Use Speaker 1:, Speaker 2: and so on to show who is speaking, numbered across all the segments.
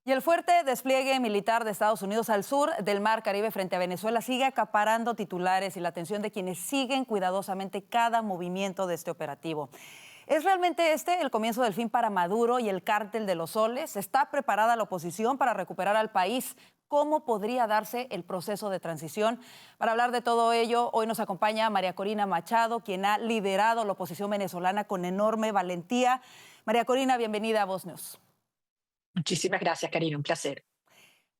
Speaker 1: Y el fuerte despliegue militar de Estados Unidos al sur del Mar Caribe frente a Venezuela sigue acaparando titulares y la atención de quienes siguen cuidadosamente cada movimiento de este operativo. ¿Es realmente este el comienzo del fin para Maduro y el cártel de los soles? ¿Está preparada la oposición para recuperar al país? ¿Cómo podría darse el proceso de transición? Para hablar de todo ello, hoy nos acompaña María Corina Machado, quien ha liderado la oposición venezolana con enorme valentía. María Corina, bienvenida a Voz News.
Speaker 2: Muchísimas gracias, Karina, un placer.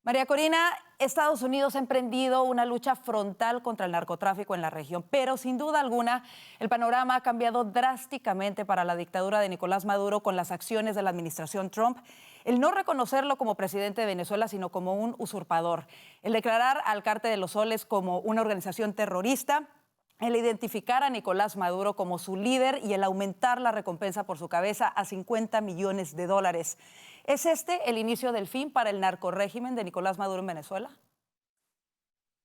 Speaker 1: María Corina, Estados Unidos ha emprendido una lucha frontal contra el narcotráfico en la región, pero sin duda alguna el panorama ha cambiado drásticamente para la dictadura de Nicolás Maduro con las acciones de la administración Trump. El no reconocerlo como presidente de Venezuela, sino como un usurpador. El declarar al Cártel de los Soles como una organización terrorista. El identificar a Nicolás Maduro como su líder y el aumentar la recompensa por su cabeza a $50 millones. ¿Es este el inicio del fin para el narcorrégimen de Nicolás Maduro en Venezuela?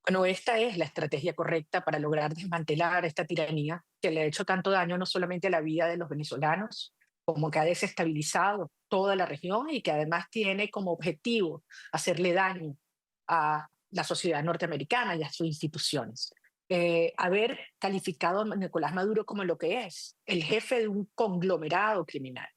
Speaker 2: Bueno, esta es la estrategia correcta para lograr desmantelar esta tiranía que le ha hecho tanto daño no solamente a la vida de los venezolanos, como que ha desestabilizado toda la región y que además tiene como objetivo hacerle daño a la sociedad norteamericana y a sus instituciones. Haber calificado a Nicolás Maduro como lo que es, el jefe de un conglomerado criminal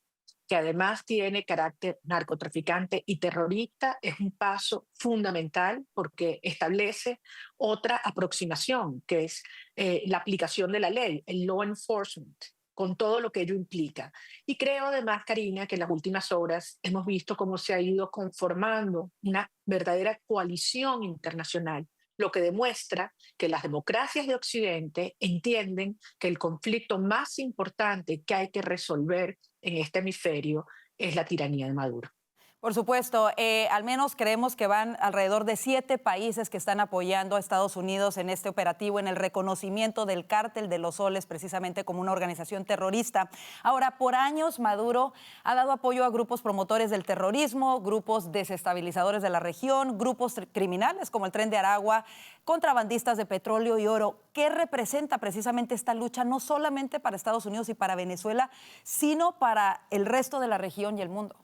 Speaker 2: que además tiene carácter narcotraficante y terrorista, es un paso fundamental porque establece otra aproximación, que es la aplicación de la ley, el law enforcement, con todo lo que ello implica. Y creo además, Karina, que en las últimas horas hemos visto cómo se ha ido conformando una verdadera coalición internacional, lo que demuestra que las democracias de Occidente entienden que el conflicto más importante que hay que resolver en este hemisferio es la tiranía de Maduro.
Speaker 1: Por supuesto, al menos creemos que van alrededor de 7 países que están apoyando a Estados Unidos en este operativo, en el reconocimiento del Cártel de los Soles, precisamente como una organización terrorista. Ahora, por años Maduro ha dado apoyo a grupos promotores del terrorismo, grupos desestabilizadores de la región, grupos criminales como el Tren de Aragua, contrabandistas de petróleo y oro. ¿Qué representa precisamente esta lucha, no solamente para Estados Unidos y para Venezuela, sino para el resto de la región y el mundo?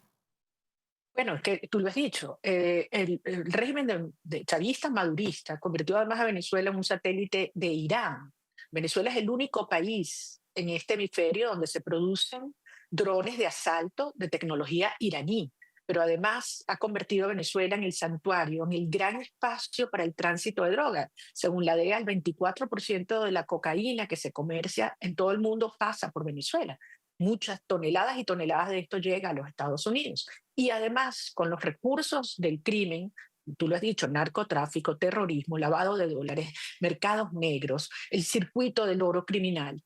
Speaker 2: Bueno, es que tú lo has dicho, el régimen de chavista madurista convirtió además a Venezuela en un satélite de Irán. Venezuela es el único país en este hemisferio donde se producen drones de asalto de tecnología iraní, pero además ha convertido a Venezuela en el santuario, en el gran espacio para el tránsito de drogas. Según la DEA, el 24% de la cocaína que se comercia en todo el mundo pasa por Venezuela. Muchas toneladas y toneladas de esto llega a los Estados Unidos. Y además, con los recursos del crimen, tú lo has dicho, narcotráfico, terrorismo, lavado de dólares, mercados negros, el circuito del oro criminal,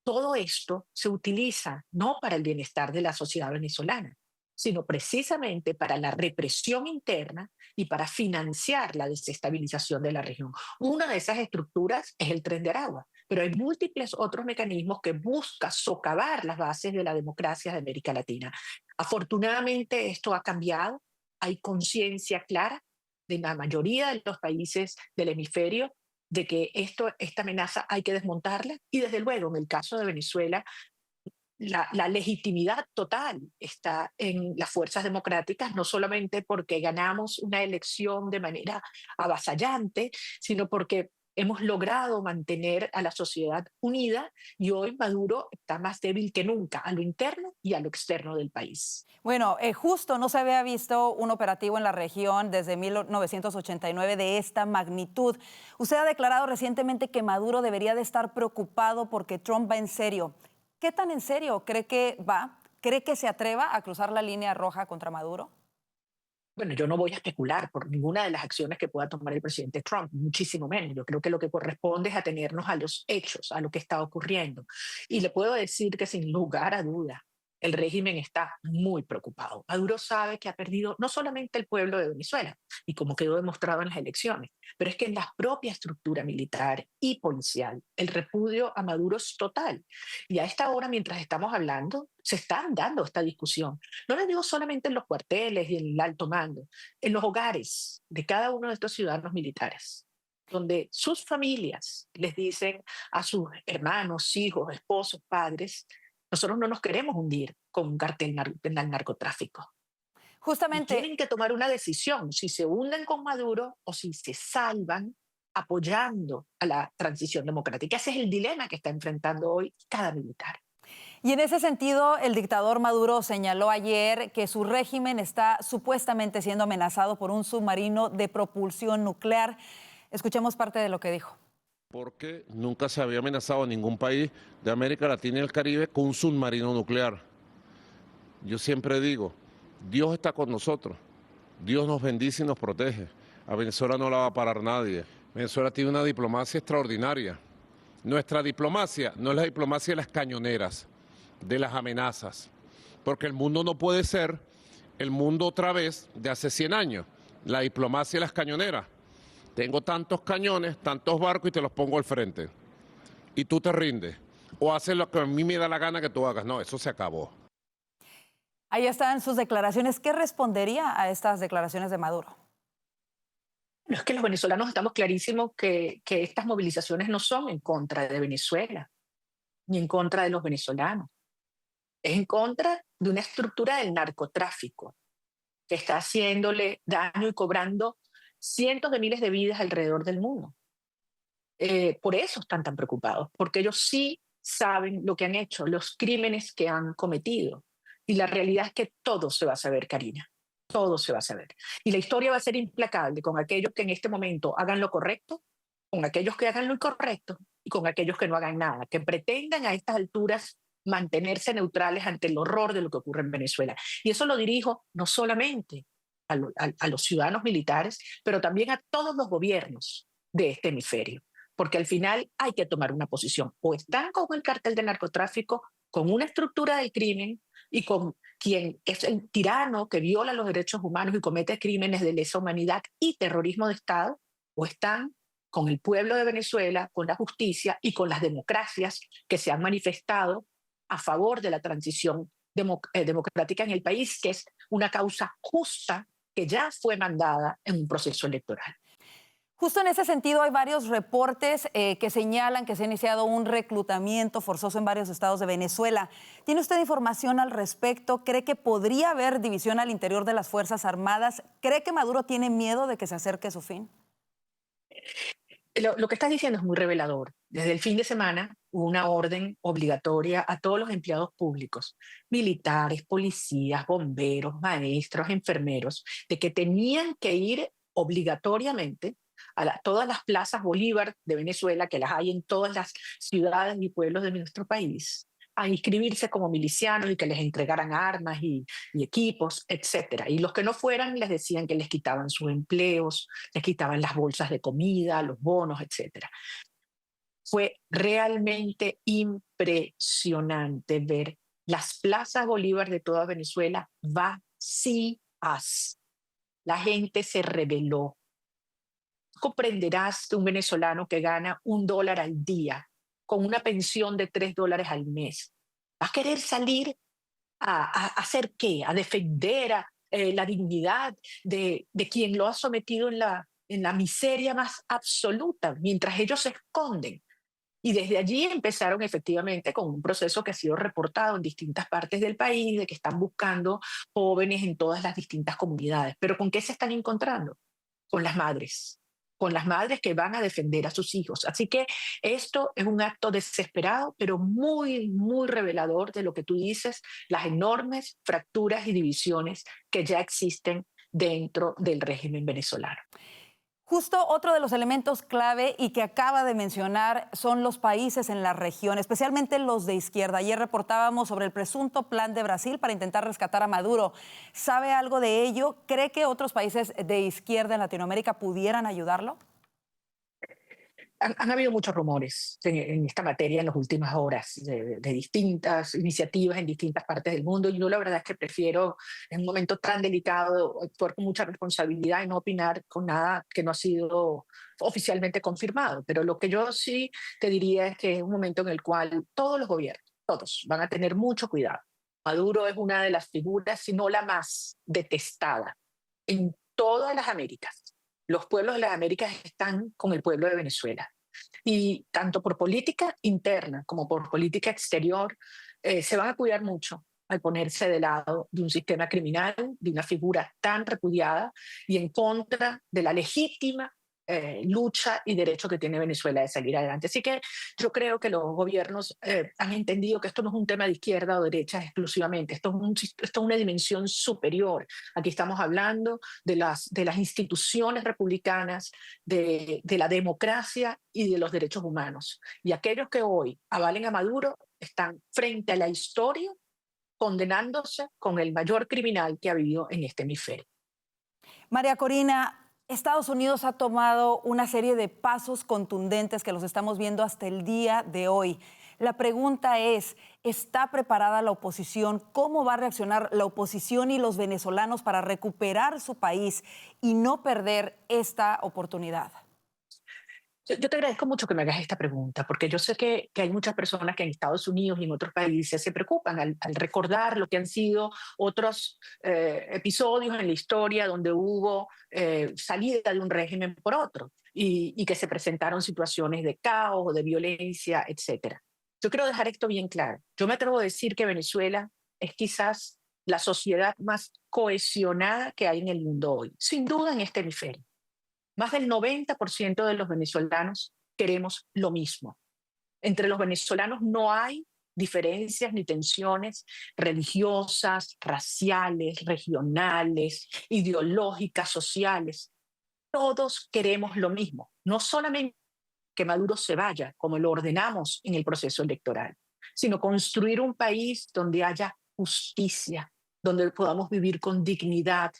Speaker 2: todo esto se utiliza no para el bienestar de la sociedad venezolana, sino precisamente para la represión interna y para financiar la desestabilización de la región. Una de esas estructuras es el Tren de Aragua, pero hay múltiples otros mecanismos que buscan socavar las bases de la democracia de América Latina. Afortunadamente esto ha cambiado, hay conciencia clara de la mayoría de los países del hemisferio de que esta amenaza hay que desmontarla y desde luego en el caso de Venezuela la legitimidad total está en las fuerzas democráticas, no solamente porque ganamos una elección de manera avasallante, sino porque hemos logrado mantener a la sociedad unida y hoy Maduro está más débil que nunca a lo interno y a lo externo del país.
Speaker 1: Bueno, justo no se había visto un operativo en la región desde 1989 de esta magnitud. Usted ha declarado recientemente que Maduro debería de estar preocupado porque Trump va en serio. ¿Qué tan en serio cree que va? ¿Cree que se atreva a cruzar la línea roja contra Maduro?
Speaker 2: Bueno, yo no voy a especular por ninguna de las acciones que pueda tomar el presidente Trump, muchísimo menos. Yo creo que lo que corresponde es atenernos a los hechos, a lo que está ocurriendo. Y le puedo decir que sin lugar a duda, el régimen está muy preocupado. Maduro sabe que ha perdido no solamente el pueblo de Venezuela, y como quedó demostrado en las elecciones, pero es que en la propia estructura militar y policial, el repudio a Maduro es total. Y a esta hora, mientras estamos hablando, se está dando esta discusión. No les digo solamente en los cuarteles y en el alto mando, en los hogares de cada uno de estos ciudadanos militares, donde sus familias les dicen a sus hermanos, hijos, esposos, padres, nosotros no nos queremos hundir con un cartel del narcotráfico. y
Speaker 1: Justamente,
Speaker 2: tienen que tomar una decisión, si se hunden con Maduro o si se salvan apoyando a la transición democrática. Ese es el dilema que está enfrentando hoy cada militar.
Speaker 1: y en ese sentido, el dictador Maduro señaló ayer que su régimen está supuestamente siendo amenazado por un submarino de propulsión nuclear. Escuchemos parte de lo que dijo.
Speaker 3: Porque nunca se había amenazado a ningún país de América Latina y el Caribe con un submarino nuclear. Yo siempre digo, Dios está con nosotros, Dios nos bendice y nos protege. A Venezuela no la va a parar nadie. Venezuela tiene una diplomacia extraordinaria. Nuestra diplomacia no es la diplomacia de las cañoneras, de las amenazas, porque el mundo no puede ser el mundo otra vez de hace 100 años, la diplomacia de las cañoneras. Tengo tantos cañones, tantos barcos y te los pongo al frente. Y tú te rindes. O haces lo que a mí me da la gana que tú hagas. No, eso se acabó.
Speaker 1: Ahí están sus declaraciones. ¿Qué respondería a estas declaraciones de Maduro?
Speaker 2: No es que los venezolanos estamos clarísimos que estas movilizaciones no son en contra de Venezuela, ni en contra de los venezolanos. Es en contra de una estructura del narcotráfico que está haciéndole daño y cobrando cientos de miles de vidas alrededor del mundo. Por eso están tan preocupados, porque ellos sí saben lo que han hecho, los crímenes que han cometido. Y la realidad es que todo se va a saber, Karina, todo se va a saber. Y la historia va a ser implacable con aquellos que en este momento hagan lo correcto, con aquellos que hagan lo incorrecto y con aquellos que no hagan nada, que pretendan a estas alturas mantenerse neutrales ante el horror de lo que ocurre en Venezuela. Y eso lo dirijo no solamente a los ciudadanos militares, pero también a todos los gobiernos de este hemisferio, porque al final hay que tomar una posición. O están con el cartel de narcotráfico, con una estructura del crimen y con quien es el tirano que viola los derechos humanos y comete crímenes de lesa humanidad y terrorismo de Estado, o están con el pueblo de Venezuela, con la justicia y con las democracias que se han manifestado a favor de la transición democrática en el país, que es una causa justa que ya fue mandada en un proceso electoral.
Speaker 1: Justo en ese sentido hay varios reportes que señalan que se ha iniciado un reclutamiento forzoso en varios estados de Venezuela. ¿Tiene usted información al respecto? ¿Cree que podría haber división al interior de las Fuerzas Armadas? ¿Cree que Maduro tiene miedo de que se acerque su fin?
Speaker 2: Lo que estás diciendo es muy revelador. Desde el fin de semana hubo una orden obligatoria a todos los empleados públicos, militares, policías, bomberos, maestros, enfermeros, de que tenían que ir obligatoriamente a todas las plazas Bolívar de Venezuela, que las hay en todas las ciudades y pueblos de nuestro país, a inscribirse como milicianos y que les entregaran armas y equipos, etcétera. Y los que no fueran les decían que les quitaban sus empleos, les quitaban las bolsas de comida, los bonos, etcétera. Fue realmente impresionante ver las plazas Bolívar de toda Venezuela vacías. La gente se rebeló. Comprenderás que un venezolano que gana $1 al día, con una pensión de $3 al mes, va a querer salir a hacer qué, a defender la dignidad de quien lo ha sometido en la miseria más absoluta, mientras ellos se esconden. Y desde allí empezaron efectivamente con un proceso que ha sido reportado en distintas partes del país, de que están buscando jóvenes en todas las distintas comunidades. Pero ¿con qué se están encontrando? Con las madres que van a defender a sus hijos. Así que esto es un acto desesperado, pero muy, muy revelador de lo que tú dices, las enormes fracturas y divisiones que ya existen dentro del régimen venezolano.
Speaker 1: Justo otro de los elementos clave y que acaba de mencionar son los países en la región, especialmente los de izquierda. Ayer reportábamos sobre el presunto plan de Brasil para intentar rescatar a Maduro. ¿Sabe algo de ello? ¿Cree que otros países de izquierda en Latinoamérica pudieran ayudarlo?
Speaker 2: Han habido muchos rumores en esta materia en las últimas horas de distintas iniciativas en distintas partes del mundo. Y yo la verdad es que prefiero, en un momento tan delicado, actuar con mucha responsabilidad y no opinar con nada que no ha sido oficialmente confirmado. Pero lo que yo sí te diría es que es un momento en el cual todos los gobiernos, todos, van a tener mucho cuidado. Maduro es una de las figuras, si no la más detestada en todas las Américas. Los pueblos de las Américas están con el pueblo de Venezuela. Y tanto por política interna como por política exterior, se van a cuidar mucho al ponerse de lado de un sistema criminal, de una figura tan repudiada y en contra de la legítima lucha y derecho que tiene Venezuela de salir adelante. Así que yo creo que los gobiernos han entendido que esto no es un tema de izquierda o derecha exclusivamente, esto es una dimensión superior. Aquí estamos hablando de las instituciones republicanas, de la democracia y de los derechos humanos. Y aquellos que hoy avalen a Maduro están frente a la historia condenándose con el mayor criminal que ha habido en este hemisferio.
Speaker 1: María Corina, Estados Unidos ha tomado una serie de pasos contundentes que los estamos viendo hasta el día de hoy. La pregunta es, ¿está preparada la oposición? ¿Cómo va a reaccionar la oposición y los venezolanos para recuperar su país y no perder esta oportunidad?
Speaker 2: Yo te agradezco mucho que me hagas esta pregunta, porque yo sé que hay muchas personas que en Estados Unidos y en otros países se preocupan al recordar lo que han sido otros episodios en la historia donde hubo salida de un régimen por otro y que se presentaron situaciones de caos o de violencia, etcétera. Yo quiero dejar esto bien claro. Yo me atrevo a decir que Venezuela es quizás la sociedad más cohesionada que hay en el mundo hoy, sin duda en este hemisferio. Más del 90% de los venezolanos queremos lo mismo. Entre los venezolanos no hay diferencias ni tensiones religiosas, raciales, regionales, ideológicas, sociales. Todos queremos lo mismo. No solamente que Maduro se vaya, como lo ordenamos en el proceso electoral, sino construir un país donde haya justicia, donde podamos vivir con dignidad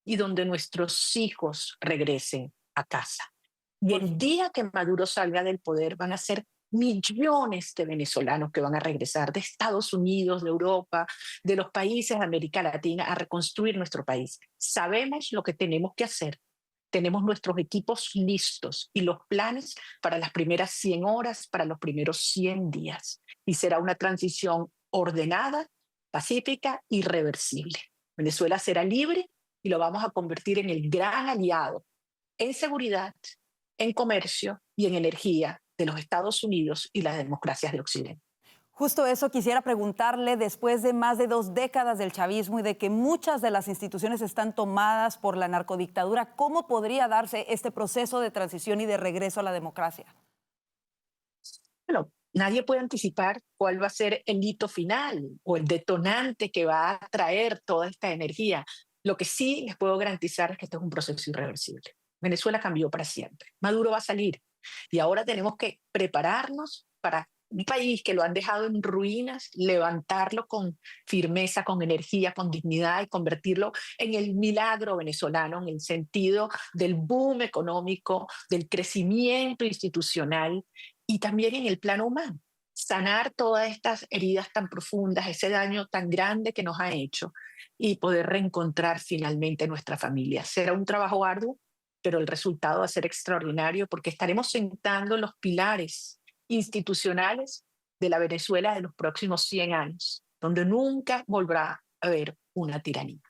Speaker 2: y donde nuestros hijos regresen a casa. Y el día que Maduro salga del poder van a ser millones de venezolanos que van a regresar de Estados Unidos, de Europa, de los países de América Latina a reconstruir nuestro país. Sabemos lo que tenemos que hacer. Tenemos nuestros equipos listos y los planes para las primeras 100 horas, para los primeros 100 días. Y será una transición ordenada, pacífica y reversible. Venezuela será libre y lo vamos a convertir en el gran aliado en seguridad, en comercio y en energía de los Estados Unidos y las democracias de Occidente.
Speaker 1: Justo eso quisiera preguntarle, después de más de 2 décadas del chavismo y de que muchas de las instituciones están tomadas por la narcodictadura, ¿cómo podría darse este proceso de transición y de regreso a la democracia?
Speaker 2: Bueno, nadie puede anticipar cuál va a ser el hito final o el detonante que va a traer toda esta energía. Lo que sí les puedo garantizar es que este es un proceso irreversible. Venezuela cambió para siempre. Maduro va a salir y ahora tenemos que prepararnos para un país que lo han dejado en ruinas, levantarlo con firmeza, con energía, con dignidad y convertirlo en el milagro venezolano, en el sentido del boom económico, del crecimiento institucional y también en el plano humano. Sanar todas estas heridas tan profundas, ese daño tan grande que nos ha hecho y poder reencontrar finalmente nuestra familia. Será un trabajo arduo, pero el resultado va a ser extraordinario porque estaremos sentando los pilares institucionales de la Venezuela de los próximos 100 años, donde nunca volverá a haber una tiranía.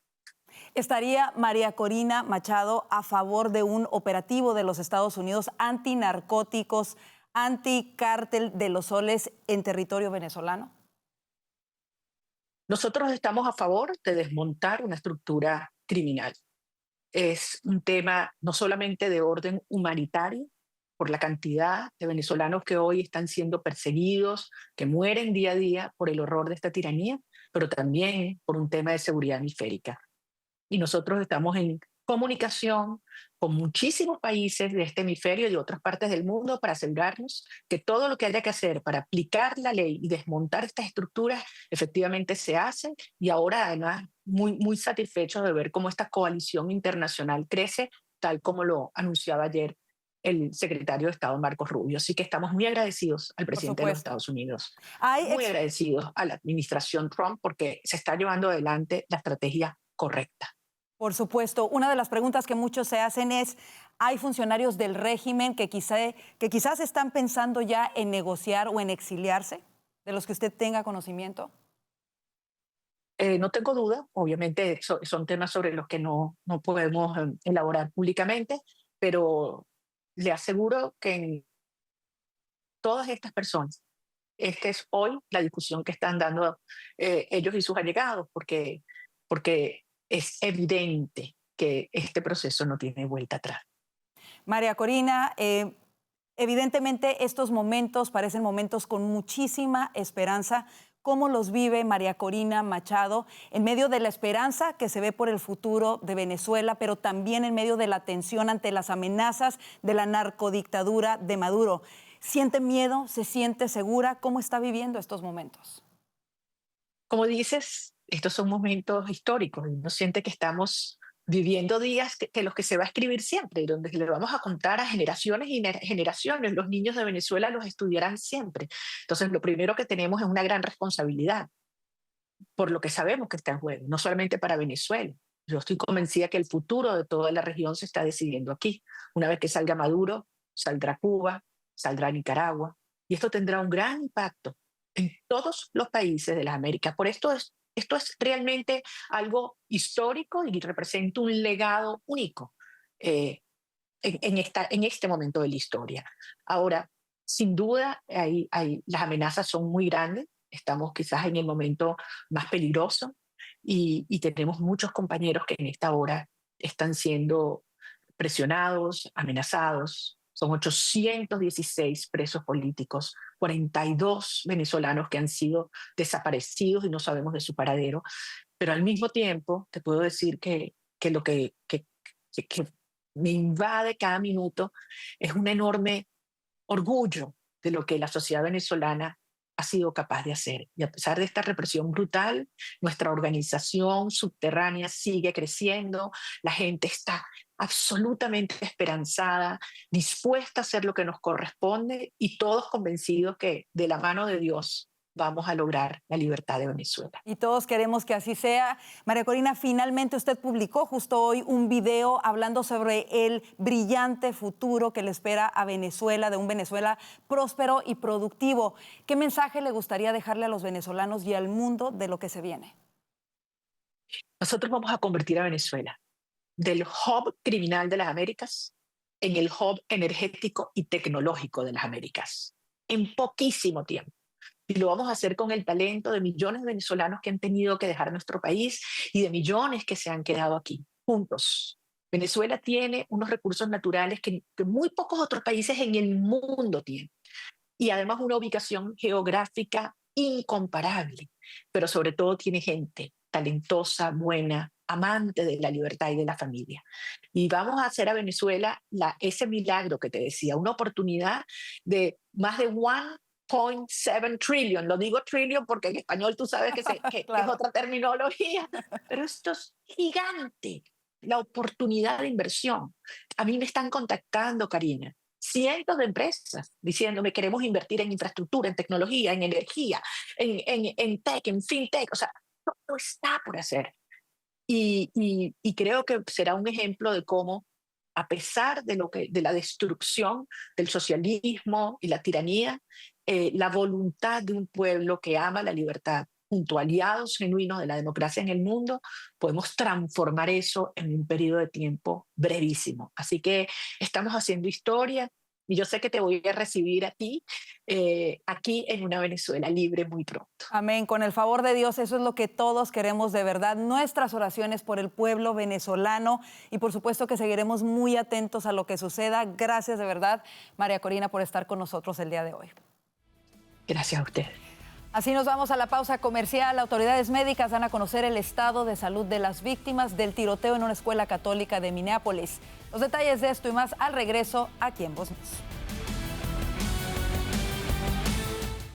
Speaker 1: ¿Estaría María Corina Machado a favor de un operativo de los Estados Unidos antinarcóticos, anticártel de los soles en territorio venezolano?
Speaker 2: Nosotros estamos a favor de desmontar una estructura criminal. Es un tema no solamente de orden humanitario, por la cantidad de venezolanos que hoy están siendo perseguidos, que mueren día a día por el horror de esta tiranía, pero también por un tema de seguridad hemisférica. Y nosotros estamos en comunicación con muchísimos países de este hemisferio y de otras partes del mundo para asegurarnos que todo lo que haya que hacer para aplicar la ley y desmontar estas estructuras efectivamente se hace, y ahora además muy satisfechos de ver cómo esta coalición internacional crece, tal como lo anunciaba ayer el secretario de Estado Marcos Rubio. Así que estamos muy agradecidos al presidente de los Estados Unidos, muy agradecidos a la administración Trump porque se está llevando adelante la estrategia correcta.
Speaker 1: Por supuesto, una de las preguntas que muchos se hacen es, ¿hay funcionarios del régimen que quizás están pensando ya en negociar o en exiliarse, de los que usted tenga conocimiento?
Speaker 2: No tengo duda, obviamente son temas sobre los que no podemos elaborar públicamente, pero le aseguro que todas estas personas esta es hoy la discusión que están dando ellos y sus allegados, porque es evidente que este proceso no tiene vuelta atrás.
Speaker 1: María Corina, evidentemente estos momentos parecen momentos con muchísima esperanza. ¿Cómo los vive María Corina Machado en medio de la esperanza que se ve por el futuro de Venezuela, pero también en medio de la tensión ante las amenazas de la narcodictadura de Maduro? ¿Siente miedo? ¿Se siente segura? ¿Cómo está viviendo estos momentos?
Speaker 2: Como dices, estos son momentos históricos y uno siente que estamos viviendo días que los que se va a escribir siempre y donde le vamos a contar a generaciones y generaciones. Los niños de Venezuela los estudiarán siempre. Entonces, lo primero que tenemos es una gran responsabilidad por lo que sabemos que está en juego, no solamente para Venezuela. Yo estoy convencida que el futuro de toda la región se está decidiendo aquí. Una vez que salga Maduro, saldrá Cuba, saldrá Nicaragua, y esto tendrá un gran impacto en todos los países de las Américas. Esto es realmente algo histórico y representa un legado único en este momento de la historia. Ahora, sin duda, las amenazas son muy grandes. Estamos quizás en el momento más peligroso y tenemos muchos compañeros que en esta hora están siendo presionados, amenazados. Son 816 presos políticos, 42 venezolanos que han sido desaparecidos y no sabemos de su paradero. Pero al mismo tiempo, te puedo decir que lo que me invade cada minuto es un enorme orgullo de lo que la sociedad venezolana ha sido capaz de hacer. Y a pesar de esta represión brutal, nuestra organización subterránea sigue creciendo, la gente está absolutamente esperanzada, dispuesta a hacer lo que nos corresponde y todos convencidos que de la mano de Dios vamos a lograr la libertad de Venezuela.
Speaker 1: Y todos queremos que así sea. María Corina, finalmente usted publicó justo hoy un video hablando sobre el brillante futuro que le espera a Venezuela, de un Venezuela próspero y productivo. ¿Qué mensaje le gustaría dejarle a los venezolanos y al mundo de lo que se viene?
Speaker 2: Nosotros vamos a convertir a Venezuela del hub criminal de las Américas en el hub energético y tecnológico de las Américas en poquísimo tiempo. Y lo vamos a hacer con el talento de millones de venezolanos que han tenido que dejar nuestro país y de millones que se han quedado aquí, juntos. Venezuela tiene unos recursos naturales que muy pocos otros países en el mundo tienen. Y además una ubicación geográfica incomparable. Pero sobre todo tiene gente talentosa, buena, amante de la libertad y de la familia. Y vamos a hacer a Venezuela ese milagro que te decía, una oportunidad de más de 1.7 trillion. Lo digo trillion porque en español tú sabes que claro, es otra terminología, pero esto es gigante, la oportunidad de inversión. A mí me están contactando, Karina, cientos de empresas diciéndome queremos invertir en infraestructura, en tecnología, en energía, en tech, en fintech. O sea, todo está por hacer. Y creo que será un ejemplo de cómo, a pesar de la destrucción del socialismo y la tiranía, la voluntad de un pueblo que ama la libertad, junto a aliados genuinos de la democracia en el mundo, podemos transformar eso en un periodo de tiempo brevísimo. Así que estamos haciendo historia y yo sé que te voy a recibir a ti aquí en una Venezuela libre muy pronto.
Speaker 1: Amén. Con el favor de Dios, eso es lo que todos queremos de verdad. Nuestras oraciones por el pueblo venezolano y por supuesto que seguiremos muy atentos a lo que suceda. Gracias de verdad, María Corina, por estar con nosotros el día de hoy.
Speaker 2: Gracias a usted.
Speaker 1: Así nos vamos a la pausa comercial. Autoridades médicas dan a conocer el estado de salud de las víctimas del tiroteo en una escuela católica de Minneapolis. Los detalles de esto y más al regreso aquí en Voz News.